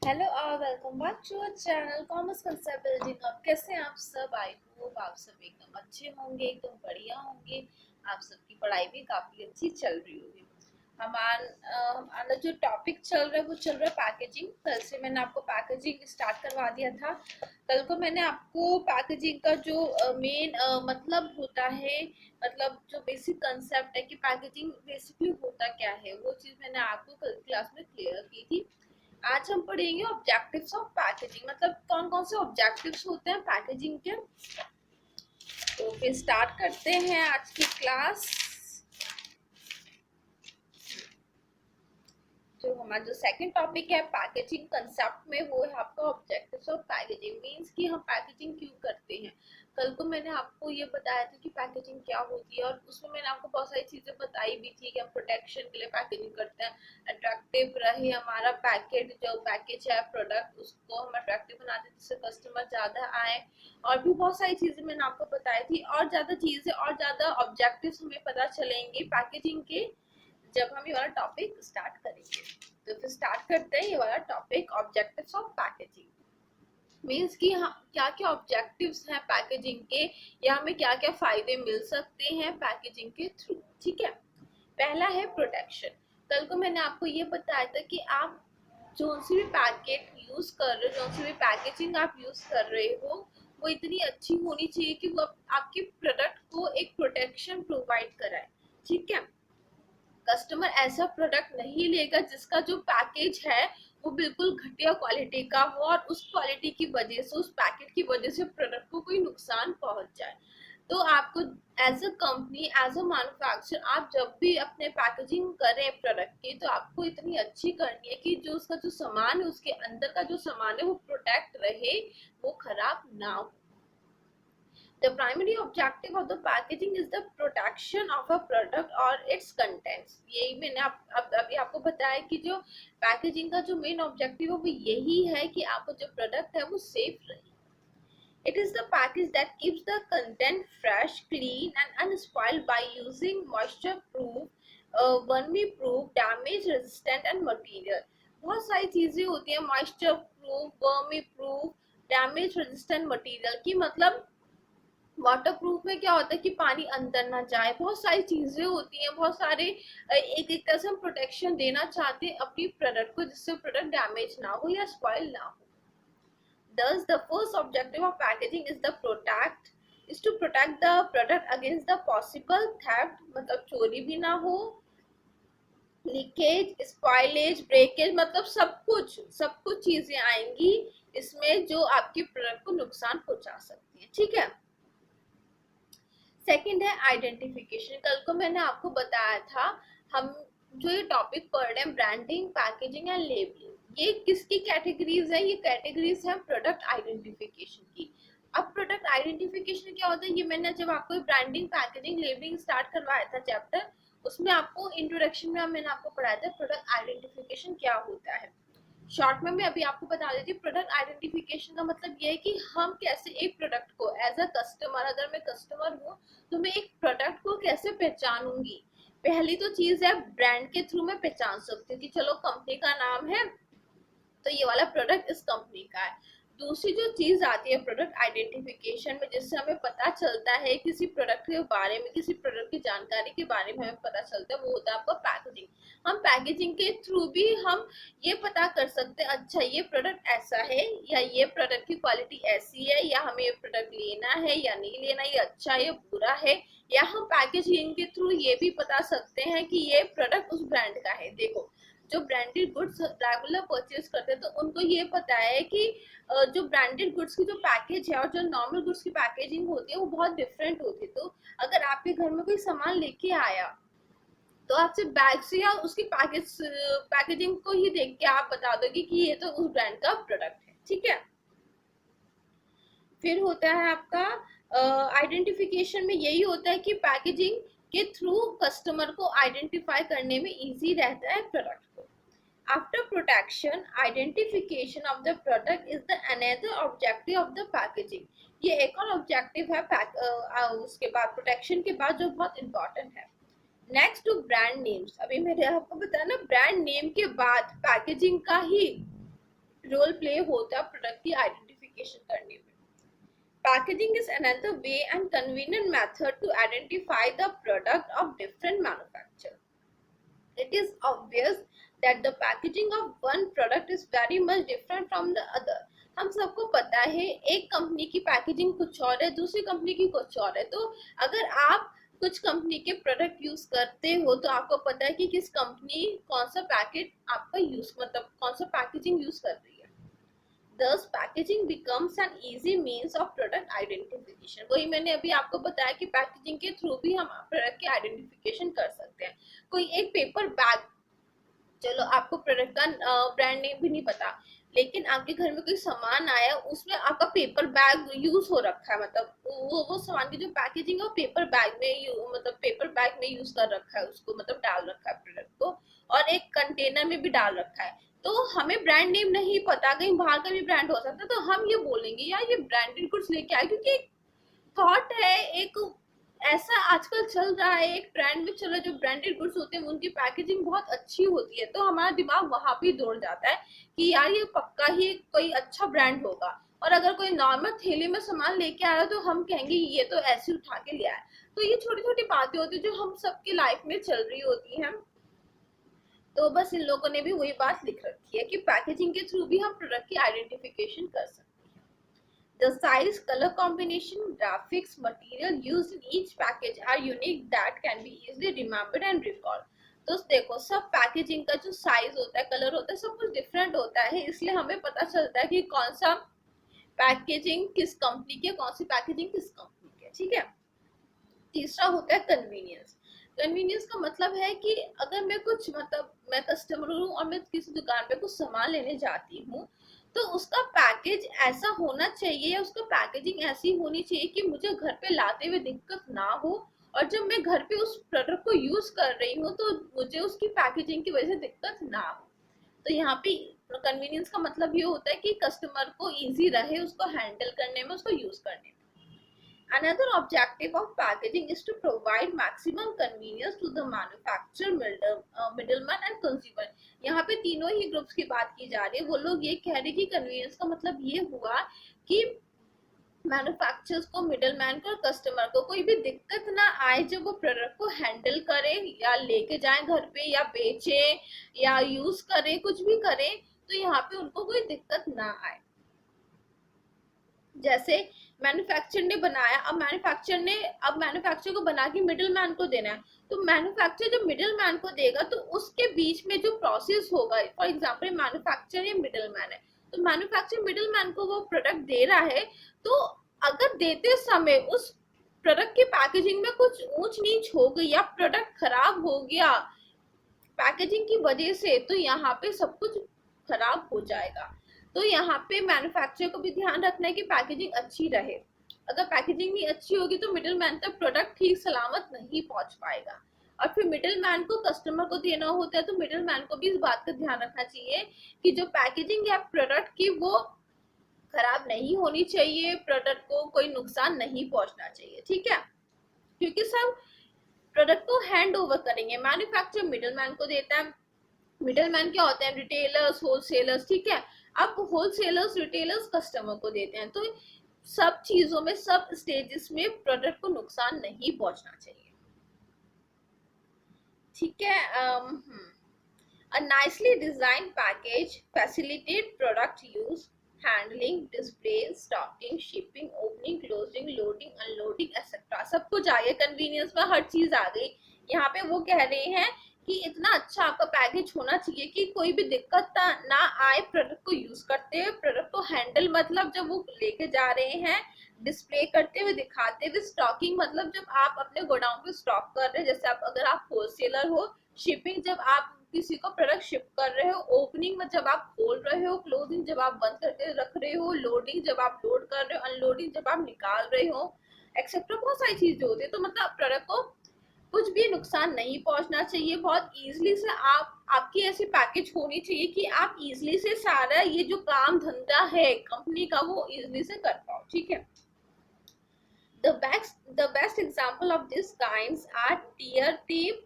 Hello और welcome back to our channel commerce concept building. अब कैसे हैं आप सब? आई होप आप सब एकदम अच्छे होंगे, एकदम बढ़िया होंगे। आप सबकी पढ़ाई भी काफ़ी अच्छी चल रही होगी। हमारा जो टॉपिक चल रहा है वो चल रहा है पैकेजिंग। कल से मैंने आपको पैकेजिंग स्टार्ट करवा दिया था। कल को मैंने आपको पैकेजिंग का जो मेन मतलब होता है, मतलब जो बेसिक कंसेप्ट है कि पैकेजिंग बेसिकली होता क्या है, वो चीज़ मैंने आपको कल क्लास में क्लियर की थी। आज हम पढ़ेंगे ऑब्जेक्टिव्स ऑफ पैकेजिंग, मतलब कौन कौन से ऑब्जेक्टिव्स होते हैं पैकेजिंग के। तो फिर स्टार्ट करते हैं आज की क्लास। जो सेकंड टॉपिक है पैकेजिंग कंसेप्ट में, वो है आपका ऑब्जेक्टिव्स ऑफ पैकेजिंग। मींस कि हम पैकेजिंग क्यों करते हैं। कल को मैंने आपको ये बताया था कि पैकेजिंग क्या होती है, और उसमें मैंने आपको बहुत सारी चीजें बताई भी थी कि हम प्रोटेक्शन के लिए पैकेजिंग करते हैं, अट्रैक्टिव रहे हमारा पैकेट, जो पैकेज है प्रोडक्ट, उसको हम अट्रैक्टिव बनाते हैं जिससे कस्टमर ज्यादा आए। और भी बहुत सारी चीजें मैंने आपको बताई थी, और ज्यादा चीजें और ज्यादा ऑब्जेक्टिव्स हमें पता चलेंगे पैकेजिंग के जब हम ये वाला टॉपिक स्टार्ट करेंगे। तो फिर स्टार्ट करते हैं ये वाला topic, objectives of packaging. Means कि हाँ, क्या क्या ऑब्जेक्टिव्स हैं पैकेजिंग के, या हमें क्या क्या फायदे मिल सकते हैं पैकेजिंग के थ्रू। ठीक है, पहला है प्रोटेक्शन। कल को मैंने आपको ये बताया था कि आप जो सी भी पैकेट यूज कर रहे हो, जो सी भी पैकेजिंग आप यूज कर रहे हो, वो इतनी अच्छी होनी चाहिए कि वो आपके प्रोडक्ट को एक प्रोटेक्शन प्रोवाइड कराए। ठीक है, कस्टमर ऐसा प्रोडक्ट नहीं लेगा जिसका जो पैकेज है वो बिल्कुल घटिया क्वालिटी का हो, और उस क्वालिटी की वजह से, उस पैकेट की वजह से प्रोडक्ट को कोई नुकसान पहुंच जाए। तो आपको as a company, as a manufacturer, आप जब भी अपने पैकेजिंग करें प्रोडक्ट की, तो आपको इतनी अच्छी करनी है कि जो उसका जो सामान है, उसके अंदर का जो सामान है वो प्रोटेक्ट रहे, वो खराब ना हो। The primary objective of the packaging is the protection of a product or its contents। यही मैंने अभी आपको बताया कि जो पैकेजिंग का जो मेन ऑब्जेक्टिव है वो यही है कि आपको जो प्रोडक्ट है वो सेफ रहे। It is the package that keeps the content fresh, clean and unspoiled by using moisture proof, vermi proof, damage resistant and material। बहुत सारी चीजें होती है, moisture proof, vermi proof, damage resistant material की, मतलब वाटर प्रूफ में क्या होता है कि पानी अंदर ना जाए। बहुत सारी चीजें होती हैं, बहुत सारे एक एक तरह से हम प्रोटेक्शन देना चाहते हैं अपनी प्रोडक्ट को, जिससे प्रोडक्ट डैमेज ना हो या स्पॉइल ना हो। Thus, the first objective of packaging is to protect the product against the possible theft, मतलब चोरी भी ना हो, लीकेज, स्पॉइलेज, ब्रेकेज, मतलब सब कुछ चीजें आएंगी इसमें जो आपके प्रोडक्ट को नुकसान पहुंचा सकती है। ठीक है, सेकंड है आइडेंटिफिकेशन। कल को मैंने आपको बताया था, हम जो ये टॉपिक पढ़ रहे हैं ब्रांडिंग, पैकेजिंग एंड लेबलिंग, ये किसकी कैटेगरीज है? ये कैटेगरीज है प्रोडक्ट आइडेंटिफिकेशन की। अब प्रोडक्ट आइडेंटिफिकेशन क्या होता है, ये मैंने जब आपको ब्रांडिंग, पैकेजिंग, लेबलिंग स्टार्ट करवाया था चैप्टर, उसमें आपको इंट्रोडक्शन में मैंने आपको पढ़ाया था प्रोडक्ट आइडेंटिफिकेशन क्या होता है। शॉर्ट में मैं अभी आपको बता देती हूँ। प्रोडक्ट आइडेंटिफिकेशन का मतलब ये है कि हम कैसे एक प्रोडक्ट को, एज अ कस्टमर, अगर मैं कस्टमर हूँ तो मैं एक प्रोडक्ट को कैसे पहचानूंगी। पहली तो चीज है ब्रांड के थ्रू मैं पहचान सकती हूँ कि चलो कंपनी का नाम है तो ये वाला प्रोडक्ट इस कंपनी का है। दूसरी जो चीज आती है प्रोडक्ट आइडेंटिफिकेशन में, जिससे हमें पता चलता है किसी प्रोडक्ट के बारे में, किसी प्रोडक्ट की जानकारी के बारे में हमें पता चलता है, वो होता है आपका पैकेजिंग। हम पैकेजिंग के थ्रू भी हम ये पता कर सकते हैं, अच्छा ये प्रोडक्ट ऐसा है, या ये प्रोडक्ट की क्वालिटी ऐसी है, या हमें ये प्रोडक्ट लेना है या नहीं लेना, ये अच्छा है या बुरा है। या हम पैकेजिंग के थ्रू ये भी बता सकते हैं कि ये प्रोडक्ट उस ब्रांड का है। देखो, जो ब्रांडेड गुड्स रेगुलर परचेज करते हैं तो उनको ये पता है कि जो ब्रांडेड गुड्स की जो पैकेज है और जो नॉर्मल गुड्स की पैकेजिंग होती है वो बहुत डिफरेंट होती है। तो अगर आपके घर में कोई सामान लेके आया तो आपसे बैग से या उसकी पैकेजिंग को ही देख के आप बता दोगे कि ये तो उस ब्रांड का प्रोडक्ट है। ठीक है, फिर होता है आपका आइडेंटिफिकेशन में यही होता है कि पैकेजिंग के थ्रू कस्टमर को आइडेंटिफाई करने में इजी रहता है प्रोडक्ट को। After protection, identification of the product is the another objective of the packaging। ये एक और ऑब्जेक्टिव है उसके बाद, प्रोटेक्शन के बाद, जो बहुत इंपॉर्टेंट है। Next to brand names. अभी मैंने आपको बताया ना, ब्रांड नेम के बाद पैकेजिंग का ही रोल प्ले होता है प्रोडक्ट की आइडेंटिफिकेशन करने में। Packaging is another way and convenient method to identify the product of different manufacture. It is obvious that the packaging of one product is very much different from the other. हम सबको पता है एक company की packaging कुछ और है, दूसरी कंपनी की कुछ और है। तो अगर आप कुछ कंपनी के प्रोडक्ट यूज करते हो तो आपको पता है कि किस कंपनी कौन सा पैकेट आपका यूज मतलब कौन सा पैकेजिंग यूज कर रही है। Thus packaging becomes an easy means of product identification। वही मैंने अभी आपको बताया कि पैकेजिंग के थ्रू भी हम प्रोडक्ट की आइडेंटिफिकेशन कर सकते हैं। कोई एक पेपर बैग, चलो आपको प्रोडक्ट का ब्रांड नेम भी नहीं पता, लेकिन आपके घर में कोई सामान आया उसमें आपका पेपर बैग यूज हो रखा है, मतलब वो सामान की जो पैकेजिंग है वो पेपर बैग में मतलब पेपर बैग में यूज कर रखा है, उसको मतलब डाल रखा है प्रोडक्ट को, और एक कंटेनर में भी डाल रखा है। तो हमें ब्रांड नेम नहीं पता, कहीं बाहर का भी ब्रांड हो सकता है, तो हम ये बोलेंगे यार ये ब्रांडेड गुड्स लेके आए, क्योंकि थॉट है एक ऐसा आजकल चल रहा है, एक ट्रेंड में चल रहा है, जो ब्रांडेड गुड्स होते हैं उनकी पैकेजिंग बहुत अच्छी होती है, तो हमारा दिमाग वहां पे दौड़ जाता है कि यार ये पक्का ही कोई अच्छा ब्रांड होगा। और अगर कोई नॉर्मल थैली में सामान लेके आ रहा है तो हम कहेंगे ये तो ऐसे उठा के ले आया। तो ये छोटी छोटी बातें होती है जो हम सबकी लाइफ में चल रही होती हैं। तो बस इन लोगों ने भी वही बात लिख रखी है कि पैकेजिंग के थ्रू भी हम प्रोडक्ट की आइडेंटिफिकेशन कर सकते हैं। The size, color combination, graphics, material used in each package are unique that can be easily remembered and recalled। तो देखो सब पैकेजिंग का जो साइज होता है, कलर होता है, सब कुछ डिफरेंट होता है, इसलिए हमें पता चलता है कि कौन सा पैकेजिंग किस कंपनी की है, कौन सी पैकेजिंग किस कंपनी की है। ठीक है। तीसरा होता है कन्वीनियंस। कन्वीनियंस का मतलब है कि अगर मैं कुछ मतलब मैं कस्टमर हूँ और मैं किसी दुकान पे कुछ सामान लेने जाती हूँ, तो उसका पैकेज ऐसा होना चाहिए या उसका पैकेजिंग ऐसी होनी चाहिए कि मुझे घर पे लाते हुए दिक्कत ना हो, और जब मैं घर पे उस प्रोडक्ट को यूज कर रही हूँ तो मुझे उसकी पैकेजिंग की वजह से दिक्कत ना हो। तो यहाँ पे कन्वीनियंस का मतलब ये होता है कि कस्टमर को इजी रहे उसको हैंडल करने में, उसको यूज करने में। Another objective of packaging is to provide maximum convenience to the manufacturer, middleman and consumer। यहाँ पे तीनों ही ग्रुप्स की बात की जा रही है। वो लोग ये कह रहे हैं कि कन्वीनियंस का मतलब ये हुआ कि मैन्युफैक्चरर्स को, मिडलमैन को और कस्टमर को कोई भी दिक्कत ना आए जब वो प्रोडक्ट को हैंडल करे या लेके जाए घर पे या बेचे या यूज करे, कुछ भी करे, तो यहाँ पे उनको कोई दिक्कत ना आए। जैसे मैन्युफैक्चर ने बनाया, अब मैन्युफैक्चर को बना के मिडिल मैन को देना है, तो मैन्युफैक्चर जब मिडिल मैन को देगा तो उसके बीच में जो प्रोसेस होगा, फॉर एग्जाम्पल मैन्युफैक्चर या मिडिल मैन है, तो मैन्युफैक्चर मिडिल मैन को वो प्रोडक्ट दे रहा है, तो अगर देते समय उस प्रोडक्ट की पैकेजिंग में कुछ ऊंच नीच हो गई या प्रोडक्ट खराब हो गया पैकेजिंग की वजह से, तो यहाँ पे सब कुछ खराब हो जाएगा। तो यहाँ पे मैन्युफैक्चरर को भी ध्यान रखना है कि पैकेजिंग अच्छी रहे। अगर पैकेजिंग नहीं अच्छी होगी तो मिडिल मैन तक प्रोडक्ट ठीक सलामत नहीं पहुंच पाएगा, और फिर मिडिल मैन को कस्टमर को देना होता है, तो मिडिल मैन को भी इस बात का ध्यान रखना चाहिए कि जो पैकेजिंग या प्रोडक्ट की वो खराब नहीं होनी चाहिए, प्रोडक्ट को कोई नुकसान नहीं पहुंचना चाहिए। ठीक है, क्योंकि सब प्रोडक्ट को हैंड ओवर करेंगे, मैन्युफैक्चर मिडिल मैन को देता है। मिडिल मैन क्या होते हैं? Retailers, wholesalers. ठीक है, अब होलसेलर्स, रिटेलर्स कस्टमर को देते हैं। तो सब चीजों में, सब स्टेजेस में प्रोडक्ट को नुकसान नहीं पहुंचना चाहिए। ठीक है। A nicely designed package facilitate product use, handling, display, stocking, shipping, opening, closing, loading, unloading, etc. सब कुछ आ गया, कन्वीनियंस में हर चीज आ गई। यहाँ पे वो कह रहे हैं कि इतना अच्छा आपका पैकेज होना चाहिए कि कोई भी दिक्कत ना आए प्रोडक्ट को यूज करते हुए, प्रोडक्ट को हैंडल मतलब जब वो लेके जा रहे हैं, डिस्प्ले करते हुए, दिखाते हुए, स्टॉकिंग मतलब जब आप अपने गोडाउन पे स्टॉक कर रहे हैं, जैसे आप अगर आप होलसेलर हो, शिपिंग जब आप किसी को प्रोडक्ट शिप कर रहे हो, ओपनिंग में जब आप खोल रहे हो, क्लोजिंग जब आप बंद करके रख रहे हो, लोडिंग जब आप लोड कर रहे हो, अनलोडिंग जब आप निकाल रहे हो, एक्सेट्रा बहुत सारी चीजें होती है। तो मतलब प्रोडक्ट को कुछ भी नुकसान नहीं पहुंचना चाहिए, बहुत इजीली से आपकी ऐसी पैकेज होनी चाहिए कि आप इजीली से सारा ये जो काम धंधा है कंपनी का वो इजीली से कर पाओ। ठीक है। The best example of this kinds are tear tape,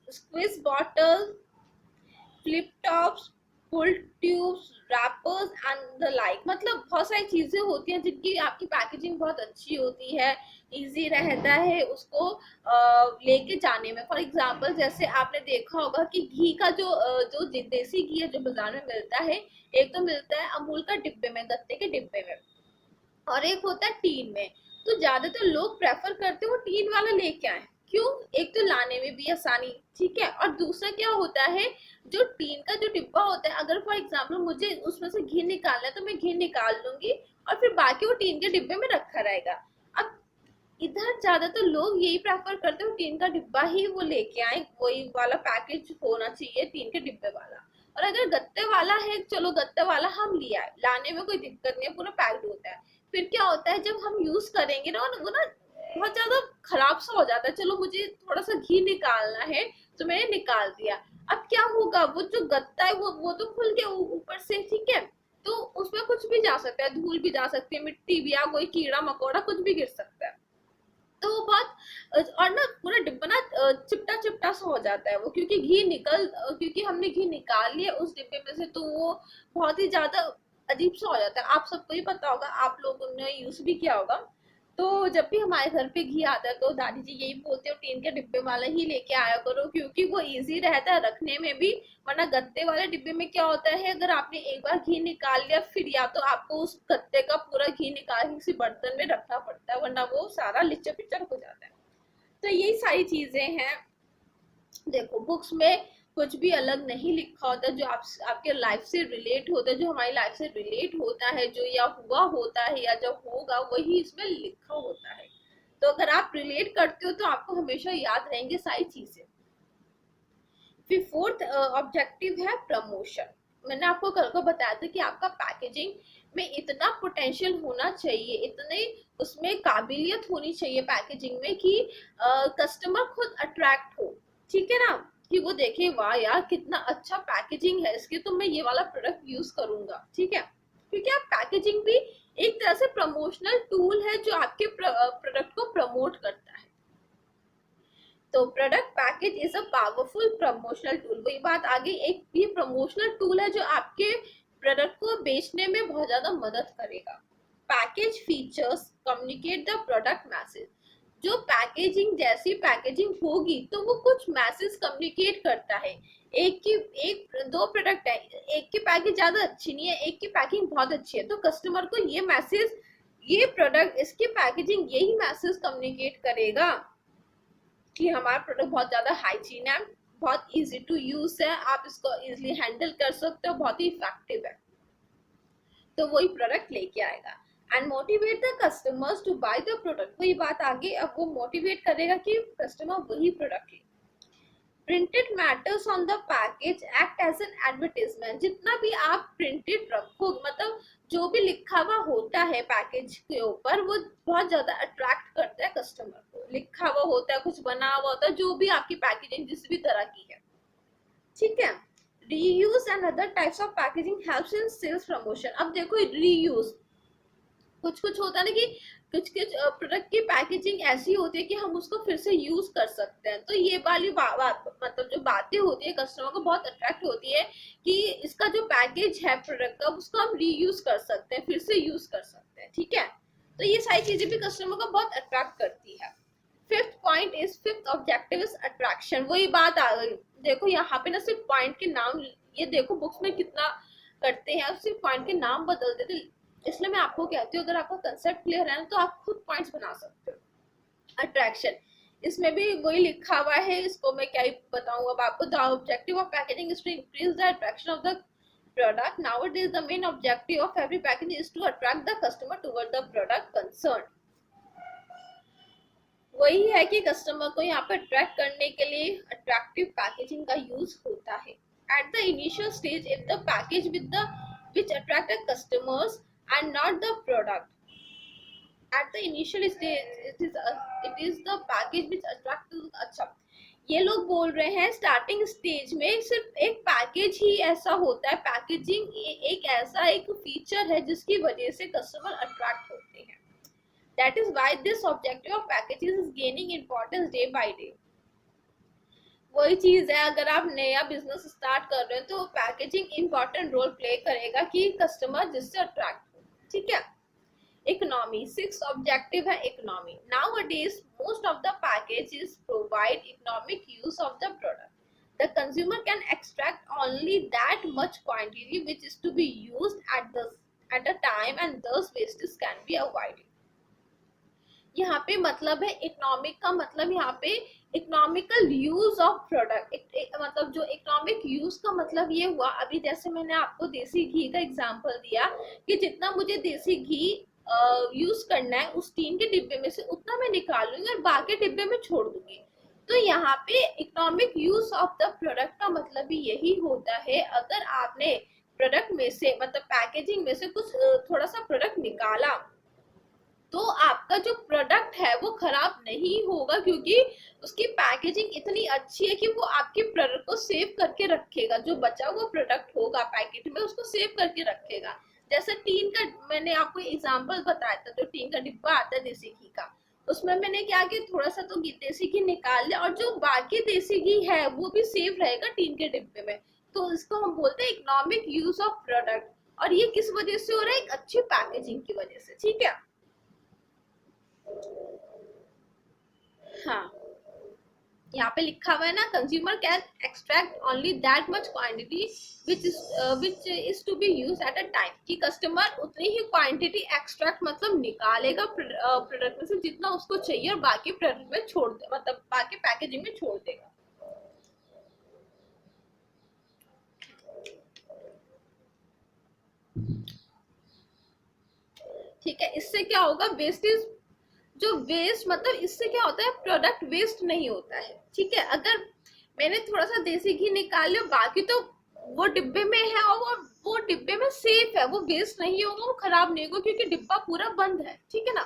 squeeze bottle, flip tops, full tubes, rappers and the like. मतलब बहुत सारी चीजें होती हैं जिनकी आपकी पैकेजिंग बहुत अच्छी होती है, इजी रहता है उसको लेके जाने में। फॉर एग्जांपल जैसे आपने देखा होगा कि घी का जो देसी घी है जो बाजार में मिलता है, एक तो मिलता है अमूल का डिब्बे में, गत्ते के डिब्बे में, और एक होता है टीन में। तो ज्यादातर लोग प्रेफर करते हैं वो टीन वाला लेके आए। क्यों? एक तो लाने में भी आसानी, ठीक है, और दूसरा क्या होता है, जो टीन का जो डिब्बा होता है, अगर फॉर एग्जाम्पल मुझे उसमें से घी निकालना है तो मैं घी निकाल लूंगी और फिर बाकी वो टीन के डिब्बे में रखा रहेगा। अब इधर ज्यादातर लोग यही प्रेफर करते हैं टीन का डिब्बा ही वो लेके आए, वही वाला पैकेज होना चाहिए टीन के डिब्बे वाला। और अगर गत्ते वाला है, चलो गत्ते वाला हम ले आए, लाने में कोई दिक्कत नहीं है, पूरा पैक्ड होता है। फिर क्या होता है जब हम यूज करेंगे ना, वो ना बहुत ज्यादा खराब सा हो जाता है। चलो मुझे थोड़ा सा घी निकालना है तो मैंने निकाल दिया, अब क्या होगा, वो जो गत्ता है वो तो खुल गया ऊपर से, ठीक है, तो उसमें कुछ भी जा सकता है, धूल भी जा सकती है, मिट्टी भी, या कोई कीड़ा मकोड़ा कुछ भी गिर सकता है। तो वो बहुत, और ना पूरा डिब्बा ना चिपटा चिपटा सा हो जाता है वो, क्योंकि हमने घी निकाल लिया उस डिब्बे में से, तो वो बहुत ही ज्यादा अजीब सा हो जाता है। आप सबको ही पता होगा, आप लोगों ने यूज भी किया होगा। तो जब भी हमारे घर पे घी आता है तो दादी जी यही बोलते हो टीन के डिब्बे वाला ही लेके आया करो, क्योंकि वो इजी रहता है रखने में भी। वरना गत्ते वाले डिब्बे में क्या होता है, अगर आपने एक बार घी निकाल लिया, फिर या तो आपको उस गत्ते का पूरा घी निकाल के किसी बर्तन में रखना पड़ता है, वरना वो सारा लिचर पिचर हो जाता है। तो यही सारी चीजें हैं। देखो बुक्स में कुछ भी अलग नहीं लिखा होता, जो आपके लाइफ से रिलेट होता है, जो हमारी लाइफ से रिलेट होता है, जो या हुआ होता है या जो होगा, वही इसमें लिखा होता है। तो अगर आप रिलेट करते हो तो आपको हमेशा याद रहेंगे सारी चीजें। फिर फोर्थ ऑब्जेक्टिव है प्रमोशन। मैंने आपको कल को बताया था कि आपका पैकेजिंग में इतना पोटेंशियल होना चाहिए, इतने उसमें काबिलियत होनी चाहिए पैकेजिंग में कि कस्टमर खुद अट्रैक्ट हो, ठीक है ना, कि वो देखे वाह यार कितना अच्छा पैकेजिंग है इसके, तो मैं ये वाला प्रोडक्ट यूज करूंगा, ठीक है। क्योंकि आप पैकेजिंग भी एक तरह से प्रमोशनल टूल है जो आपके प्रोडक्ट को प्रमोट करता है। तो product package is a powerful promotional tool. वही बात आगे, एक ये प्रमोशनल टूल है जो आपके प्रोडक्ट को बेचने में बहुत ज्यादा मदद करेगा। Package features communicate the product message. जो पैकेजिंग, जैसी पैकेजिंग होगी तो वो कुछ मैसेज कम्युनिकेट करता है। एक दो प्रोडक्ट है, एक की पैकेज ज्यादा अच्छी नहीं है, एक की पैकिंग बहुत अच्छी है, तो कस्टमर को ये मैसेज, ये प्रोडक्ट, इसकी पैकेजिंग यही मैसेज कम्युनिकेट करेगा कि हमारा प्रोडक्ट बहुत ज्यादा हाइजीन है, बहुत इजी टू यूज है, आप इसको इजिली हैंडल कर सकते हो, बहुत ही इफेक्टिव है, तो वही प्रोडक्ट लेके आएगा। And motivate the customers to buy the product. वही बात आगे, अब वो मोटिवेट करेगा कि कस्टमर वही प्रोडक्ट ले। Printed matters on the package act as an advertisement. जितना भी आप प्रिंटेड रखो, मतलब जो भी लिखा हुआ होता है पैकेज के ऊपर, वो बहुत ज्यादा अट्रैक्ट करता है कस्टमर को। लिखा हुआ होता है, कुछ बना हुआ होता है, जो भी आपकी पैकेजिंग जिस भी तरह की है, ठीक है। Reuse and other types of packaging helps in sales promotion. अब देखो रीयूज, कुछ कुछ होता है ना कि कुछ कुछ प्रोडक्ट की पैकेजिंग ऐसी होती है कि हम उसको फिर से यूज कर सकते हैं, तो ये वाली बात मतलब जो बातें होती है कस्टमर को बहुत अट्रैक्ट होती है कि इसका जो पैकेज है प्रोडक्ट का, उसको हम रीयूज कर सकते हैं, फिर से यूज कर सकते हैं, ठीक है। तो ये सारी चीजें भी कस्टमर को बहुत अट्रैक्ट करती है। Fifth objective is attraction. वही बात आ गई, देखो यहाँ पे ना सिर्फ पॉइंट के नाम, ये देखो बुक्स में कितना करते हैं, सिर्फ पॉइंट के नाम बदल देते, इसलिए मैं आपको कहती हूँ अगर आपका कंसेप्ट क्लियर है ना तो आप खुद पॉइंट्स बना सकते हो। अट्रैक्शन, इसमें भी वही लिखा हुआ है, इसको मैं क्या ही बताऊँ अब आपको। The objective of packaging is to increase the attraction of the product. Nowadays the main objective of every packaging is to attract the customer toward the product concerned. वही है कि कस्टमर को यहाँ पर अट्रैक्ट करने के लिए अट्रैक्टिव पैकेजिंग का यूज होता है। At the initial stage if the package with the which attract the customers and not the product. At the initial stage it is the package which attract to। अच्छा, ये लोग बोल रहे हैं starting stage में सिर्फ एक पैकेज ही ऐसा होता है, पैकेजिंग एक ऐसा एक फीचर है जिसकी वजह से कस्टमर अट्रैक्ट होते हैं। That is why this objective of packages is gaining importance day by day. वही चीज है, अगर आप नया बिजनेस स्टार्ट कर रहे हो तो पैकेजिंग इंपॉर्टेंट रोल प्ले करेगा कि कस्टमर जिससे अट्रैक्ट हो, ठीक है। इकोनॉमी, सिक्स ऑब्जेक्टिव है economy. Nowadays most of the packages provide economic use of the product. The consumer can extract only that much quantity which is to be used at a time, and thus wastage can be avoided. यहाँ पे मतलब है economic का मतलब यहाँ पे economical use of product, मतलब जो इकोनॉमिक यूज का मतलब ये हुआ, अभी जैसे मैंने आपको देसी घी का एग्जांपल दिया कि जितना मुझे देसी घी यूज करना है उस टीन के डिब्बे में से उतना मैं निकालूंगी और बाकी डिब्बे में छोड़ दूंगी। तो यहाँ पे economic use of the product का मतलब भी यही होता है, अगर आपने प्रोडक्ट में से मतलब पैकेजिंग में से कुछ थोड़ा सा प्रोडक्ट निकाला तो आपका जो प्रोडक्ट है वो खराब नहीं होगा, क्योंकि उसकी पैकेजिंग इतनी अच्छी है कि वो आपके प्रोडक्ट को सेव करके रखेगा। जो बचा हुआ प्रोडक्ट होगा पैकेट में उसको सेव करके रखेगा। जैसे टीन का मैंने आपको एग्जांपल बताया था, जो टीन का डिब्बा आता है देसी घी का, उसमें मैंने क्या किया, थोड़ा सा तो देसी घी निकाल लिया और जो बाकी देसी घी है वो भी सेव रहेगा टीन के डिब्बे में। तो इसको हम बोलते हैं इकोनॉमिक यूज ऑफ प्रोडक्ट। और ये किस वजह से हो रहा है, एक अच्छी पैकेजिंग की वजह से, ठीक है। हाँ, यहाँ पे लिखा हुआ है ना, consumer can extract only that much quantity which is to be use at a time, कि कस्टमर उतनी ही क्वांटिटी एक्सट्रैक्ट मतलब निकालेगा प्रोडक्ट में से जितना उसको चाहिए और बाकी प्रोडक्ट में छोड़ दे, मतलब बाकी पैकेजिंग में छोड़ देगा। ठीक है, इससे क्या होगा, वेस्टेज, जो वेस्ट मतलब इससे क्या होता है, प्रोडक्ट वेस्ट नहीं होता है, ठीक है। अगर मैंने थोड़ा सा देसी घी निकाल लिया, बाकी तो वो डिब्बे में है और वो डिब्बे में सेफ है, वो वेस्ट नहीं होगा, वो खराब नहीं होगा क्योंकि डिब्बा पूरा बंद है, ठीक है ना।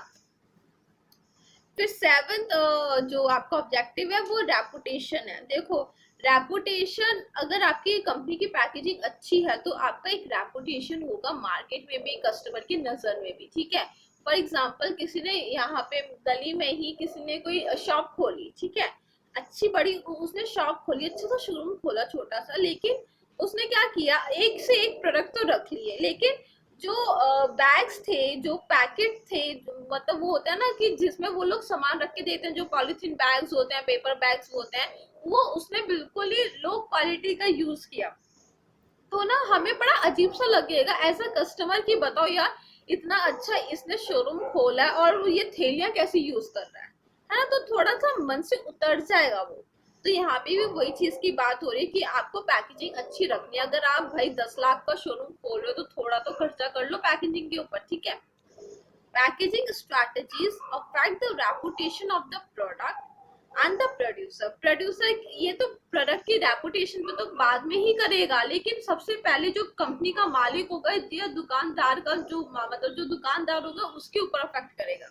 फिर सेवेंथ जो आपका ऑब्जेक्टिव है वो रेपुटेशन है। देखो, रेपुटेशन, अगर आपकी कंपनी की पैकेजिंग अच्छी है तो आपका एक रेपुटेशन होगा मार्केट में भी, कस्टमर की नजर में भी, ठीक है। फॉर एग्जाम्पल, किसी ने यहाँ पे गली में ही किसी ने कोई शॉप खोली, ठीक है, अच्छी बड़ी उसने शॉप खोली, अच्छा सा शोरूम खोला छोटा सा, लेकिन उसने क्या किया, एक से एक प्रोडक्ट तो रख लिए, लेकिन जो बैग्स थे, जो पैकेट थे, मतलब वो होता है ना कि जिसमें वो लोग सामान रख के देते हैं, जो पॉलिथीन बैग्स होते हैं, पेपर बैग्स होते हैं, वो उसने बिल्कुल ही लो क्वालिटी का यूज किया। तो ना हमें बड़ा अजीब सा लगेगा एज अ कस्टमर कि बताओ यार, इतना अच्छा इसने शोरूम खोला है और ये थैलियां कैसे यूज कर रहा है ना। तो थोड़ा सा मन से उतर जाएगा वो। तो यहाँ पे भी वही चीज की बात हो रही है कि आपको पैकेजिंग अच्छी रखनी है। अगर आप भाई 10 लाख का शोरूम खोल रहे हो तो थोड़ा तो खर्चा कर लो पैकेजिंग के ऊपर, ठीक है। Packaging strategies affect the reputation of the product and the producer. Producer ये तो प्रोडक्ट की रेपुटेशन पे तो बाद में ही करेगा, लेकिन सबसे पहले जो कंपनी का मालिक होगा या दुकानदार का जो मतलब जो दुकानदार होगा उसके ऊपर अफेक्ट करेगा।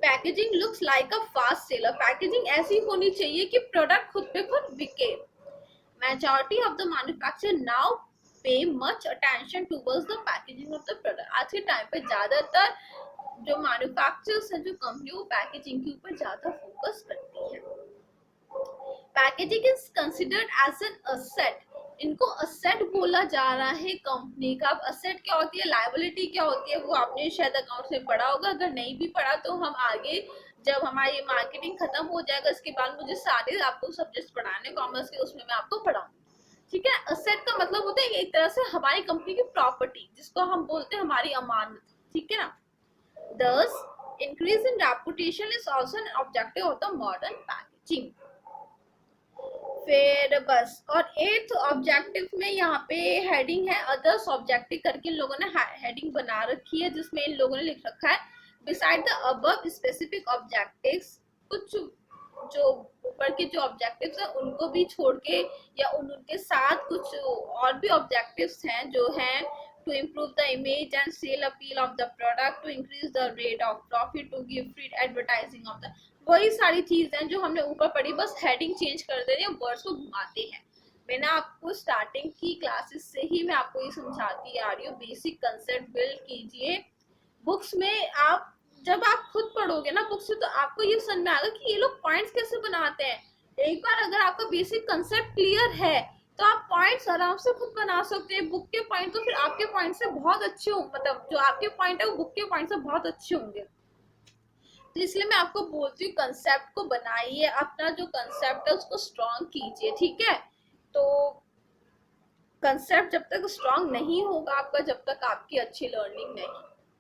Packaging looks like a fast seller. Packaging ऐसी होनी चाहिए कि प्रोडक्ट खुद पे खुद बिके। Majority of the manufacturer now pay much attention towards the packaging of the product। आज के टाइम पे ज्यादातर जो मैन्युफैक्चरर्स है, जो कंपनी, वो पैकेजिंग के ऊपर ज्यादा फोकस करती है। Packaging is considered as an asset. इनको असेट बोला जा रहा है कंपनी का। अब असेट क्या होती है, लायबिलिटी क्या होती है, वो आपने शायद अकाउंट में पढ़ा होगा, अगर नहीं भी पढ़ा तो हम आगे जब हमारी मार्केटिंग खत्म हो जाएगा इसके बाद मुझे सारे आपको सब्जेक्ट पढ़ाने कॉमर्स के, उसमें मैं आपको पढ़ाऊंगी, ठीक है। असेट का मतलब होता है एक तरह से हमारी कंपनी की प्रॉपर्टी, जिसको हम बोलते हैं हमारी अमानत, ठीक है ना। Thus, increase in reputation is also an objective of the modern packaging। फिर बस, और एट्थ ऑब्जेक्टिव में यहाँ पे हेडिंग है अदर्स ऑब्जेक्टिव करके इन लोगों ने हेडिंग बना रखी है, जिसमें इन लोगों ने लिख रखा है beside the above specific objectives. कुछ जो ऊपर के जो ऑब्जेक्टिव्स है उनको भी छोड़ के या उनके साथ कुछ और भी ऑब्जेक्टिव्स हैं जो हैं to improve the image and sale appeal of the product, to increase the rate of profit, to give free advertising of the, वही सारी चीज हैं जो हमने ऊपर पढ़ी, बस हेडिंग चेंज कर दे रहे हैं, वर्ड्स को घुमाते हैं। मैंने आपको स्टार्टिंग की क्लासेस से ही मैं आपको ये समझाती आ रही हूँ, बेसिक कंसेप्ट बिल्ड कीजिए। बुक्स में आप जब आप खुद पढ़ोगे ना बुक से, तो आपको ये समझ में आएगा कि ये लोग पॉइंट्स कैसे बनाते हैं। एक बार अगर आपका बेसिक कंसेप्ट क्लियर है तो आप पॉइंट्स आराम से खुद बना सकते हैं। बुक के पॉइंट तो फिर आपके पॉइंट से बहुत अच्छे होंगे, मतलब जो आपके पॉइंट है वो बुक के पॉइंट से बहुत अच्छे होंगे। तो इसलिए मैं आपको बोलती हूँ कंसेप्ट को बनाइए, अपना जो कंसेप्ट है उसको स्ट्रॉन्ग कीजिए, ठीक है। तो कंसेप्ट जब तक स्ट्रांग नहीं होगा आपका, जब तक आपकी अच्छी लर्निंग नहीं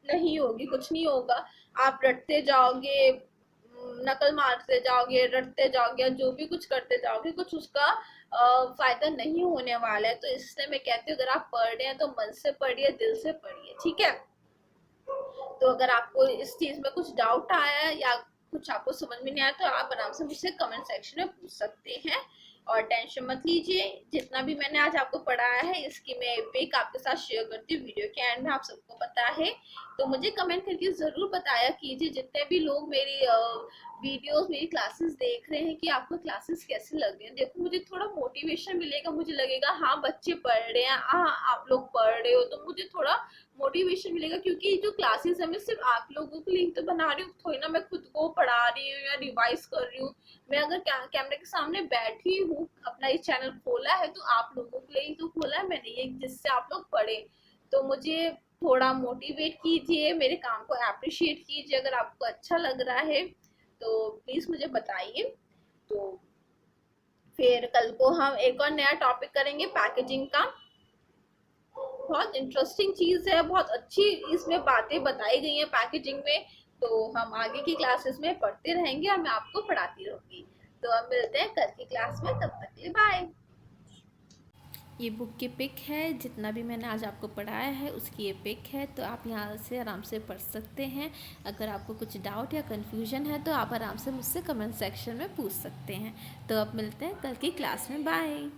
नहीं होगी, कुछ नहीं होगा। आप रटते जाओगे, नकल मारते जाओगे, रटते जाओगे, जो भी कुछ करते जाओगे, कुछ उसका फायदा नहीं होने वाला है। तो इसलिए मैं कहती हूँ अगर आप पढ़ रहे हैं तो मन से पढ़िए, दिल से पढ़िए, ठीक है। तो अगर आपको इस चीज में कुछ डाउट आया या कुछ आपको समझ में नहीं आया तो आप आराम से मुझसे कमेंट सेक्शन में पूछ सकते हैं। और टेंशन मत लीजिए, जितना भी मैंने आज आपको पढ़ाया है इसकी मैं पिक आपके साथ शेयर करती हूँ वीडियो के एंड में, आप सबको पता है। तो मुझे कमेंट करके जरूर बताया कीजिए, जितने भी लोग मेरी वीडियोस, मेरी क्लासेस देख रहे हैं, कि आपको क्लासेस कैसे लग रही हैं। देखो मुझे थोड़ा मोटिवेशन मिलेगा, मुझे लगेगा हाँ बच्चे पढ़ रहे हैं, हाँ आप लोग पढ़ रहे हो, तो मुझे थोड़ा मोटिवेशन मिलेगा। क्योंकि जो क्लासेस है मैं सिर्फ आप लोगों के लिए तो बना रही हूँ, थोड़ी ना मैं खुद को पढ़ा रही हूँ या रिवाइज कर रही हूँ। मैं अगर कैमरे के सामने बैठी हूँ, अपना ये चैनल खोला है तो आप लोगों के लिए ही तो खोला है मैंने ये, जिससे आप लोग पढ़े। तो मुझे थोड़ा मोटिवेट कीजिए, मेरे काम को अप्रिशिएट कीजिए। अगर आपको अच्छा लग रहा है तो प्लीज मुझे बताइए। तो फिर कल को हम एक और नया टॉपिक करेंगे पैकेजिंग का। बहुत इंटरेस्टिंग चीज है, बहुत अच्छी इसमें बातें बताई गई हैं पैकेजिंग में। तो हम आगे की क्लासेस में पढ़ते रहेंगे और मैं आपको पढ़ाती रहूंगी। तो अब मिलते हैं कल की क्लास में, तब तक के लिए बाय। ये बुक की पिक है, जितना भी मैंने आज आपको पढ़ाया है उसकी ये पिक है, तो आप यहाँ से आराम से पढ़ सकते हैं। अगर आपको कुछ डाउट या कन्फ्यूजन है तो आप आराम से मुझसे कमेंट सेक्शन में पूछ सकते हैं। तो अब मिलते हैं कल की क्लास में, बाय।